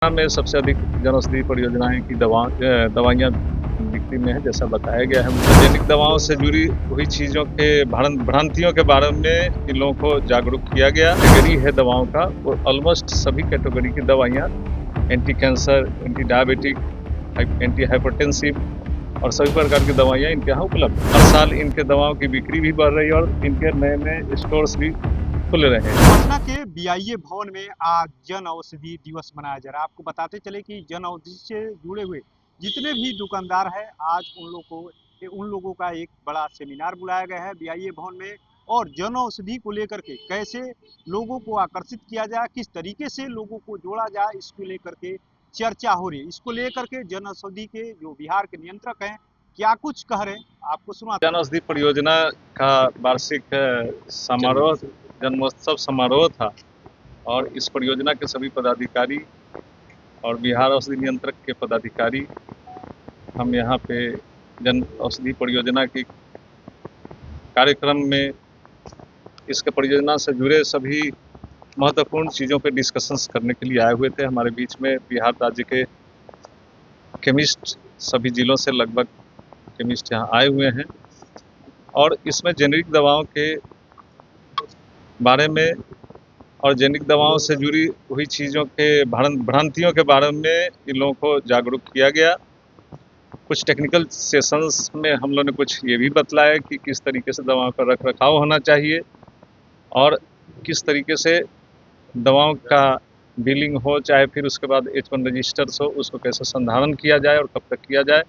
में सबसे अधिक जनौषधि परियोजनाएं की दवाइयाँ बिक्री में है, जैसा बताया गया है। जैविक दवाओं से जुड़ी हुई चीज़ों के भ्रांतियों के बारे में इन लोगों को जागरूक किया गया। कैटेगरी है दवाओं का, वो ऑलमोस्ट सभी कैटेगरी की दवाइयाँ anti cancer, anti diabetic, anti hypertensive और सभी प्रकार की दवाइयाँ इनके यहाँ उपलब्ध हैं। हर साल इनके दवाओं की बिक्री भी बढ़ रही है और इनके नए-नए स्टोर्स भी खुल रहे हैं। पटना के बीआईए भवन में आज जन औषधि दिवस मनाया जा रहा है। आपको बताते चले कि जन औषधि से जुड़े हुए जितने भी दुकानदार हैं, आज उन लोगों का एक बड़ा सेमिनार बुलाया गया है बीआईए भवन में। और जन औषधि को लेकर के कैसे लोगों को आकर्षित किया जाए, किस तरीके से लोगों को जोड़ा जाए, इसको लेकर के चर्चा हो रही है। इसको लेकर के जन औषधि के जो बिहार के नियंत्रक हैं, क्या कुछ कह रहे हैं, आपको सुनाते हैं। जन औषधि परियोजना का वार्षिक समारोह, जन्मोत्सव समारोह था और इस परियोजना के सभी पदाधिकारी और बिहार औषधि नियंत्रक के पदाधिकारी हम यहाँ पे जन औषधि परियोजना की कार्यक्रम में इसके परियोजना से जुड़े सभी महत्वपूर्ण चीज़ों पे डिस्कशंस करने के लिए आए हुए थे। हमारे बीच में बिहार राज्य के केमिस्ट सभी जिलों से लगभग केमिस्ट यहाँ आए हुए हैं और इसमें जेनेरिक दवाओं के बारे में और जेनेरिक दवाओं से जुड़ी हुई चीज़ों के भ्रांतियों के बारे में इन लोगों को जागरूक किया गया। कुछ टेक्निकल सेशंस में हम लोगों ने कुछ ये भी बतलाया कि किस तरीके से दवाओं का रख रखाव होना चाहिए और किस तरीके से दवाओं का बिलिंग हो, चाहे फिर उसके बाद H1 रजिस्टर्स हो, उसको कैसे संधारण किया जाए और कब तक किया जाए,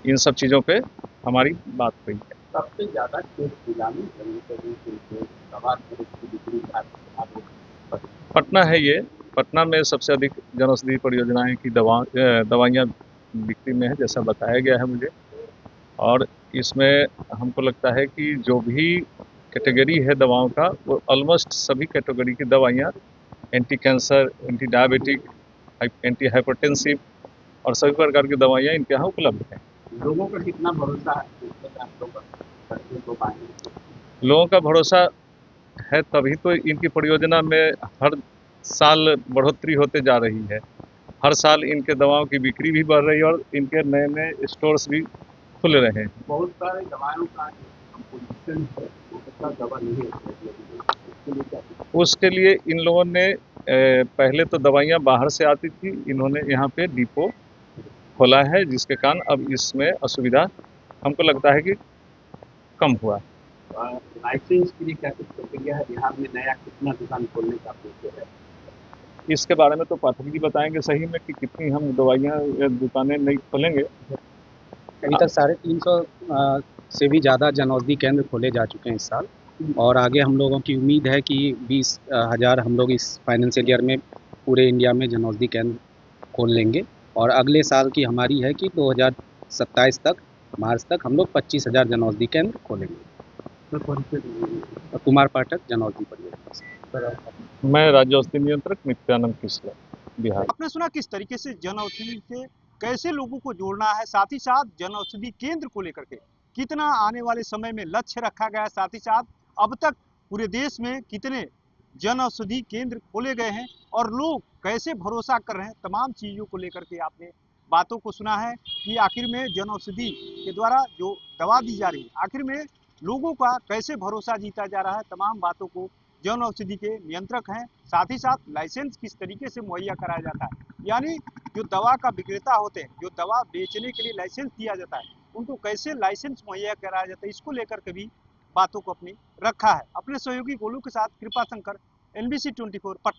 इन सब चीज़ों पे हमारी बात हुई है। सबसे ज़्यादा पटना है ये। पटना में सबसे अधिक जनौषधि परियोजनाएं की दवाइयाँ बिक्री में है, जैसा बताया गया है मुझे। और इसमें हमको लगता है कि जो भी कैटेगरी है दवाओं का, वो ऑलमोस्ट सभी कैटेगरी की दवाइयाँ anti cancer, anti diabetic, anti hypertensive और सभी प्रकार की दवाइयाँ इनके यहाँ उपलब्ध हैं। लोगों का कितना भरोसा है? लोगों का भरोसा है तभी तो इनकी परियोजना में हर साल बढ़ोतरी होते जा रही है। हर साल इनके दवाओं की बिक्री भी बढ़ रही है और इनके नए-नए स्टोर्स भी खुल रहे हैं। बहुत सारे दवाओं का कंपोजिशन है, वो दवा नहीं है। उसके लिए इन लोगों ने पहले तो दवाइयाँ बाहर से आती थी, इन्होंने यहाँ पे डिपो खोला है, जिसके कारण अब इसमें असुविधा हमको लगता है कि कम हुआ। लाइसेंस के लिए क्या कुछ प्रक्रिया है? बिहार में नया कितना दुकान खोलने का प्रोसेस है? इसके बारे में तो पाठक जी बताएंगे सही में कि कितनी हम दवाइयाँ या दुकानें नई खोलेंगे। अभी तक 350 से भी ज़्यादा जन औषधि केंद्र खोले जा चुके हैं इस साल और आगे हम लोगों की उम्मीद है कि 20,000 हम लोग इस फाइनेंशियल ईयर में पूरे इंडिया में जन औषधि केंद्र खोल लेंगे और अगले साल की हमारी है कि 2027 तक मार्च तक हम लोग 25,000 जन औषधि केंद्र खोलेंगे। कुमार पाठक जन औषधि परियोजना। मैं राज्य औषधि नियंत्रक नित्यानंद कृष्ण, बिहार। आपने सुना किस तरीके से जन औषधि से कैसे लोगों को जोड़ना है, साथ ही साथ जन औषधि केंद्र को लेकर के कितना आने वाले समय में लक्ष्य रखा गया है, साथ ही साथ अब तक पूरे देश में कितने जन औषधि केंद्र खोले गए हैं और लोग कैसे भरोसा कर रहे हैं, तमाम चीज़ों को लेकर के आपने बातों को सुना है कि आखिर में जन औषधि के द्वारा जो दवा दी जा रही है, आखिर में लोगों का कैसे भरोसा जीता जा रहा है, तमाम बातों को जन औषधि के नियंत्रक हैं। साथ ही साथ लाइसेंस किस तरीके से मुहैया कराया जाता है, यानी जो दवा का विक्रेता होते हैं, जो दवा बेचने के लिए लाइसेंस दिया जाता है, उनको कैसे लाइसेंस मुहैया कराया जाता है, इसको लेकर के भी बातों को अपनी रखा है। अपने सहयोगी गोलू के साथ कृपा शंकर, NBC 24 पटना।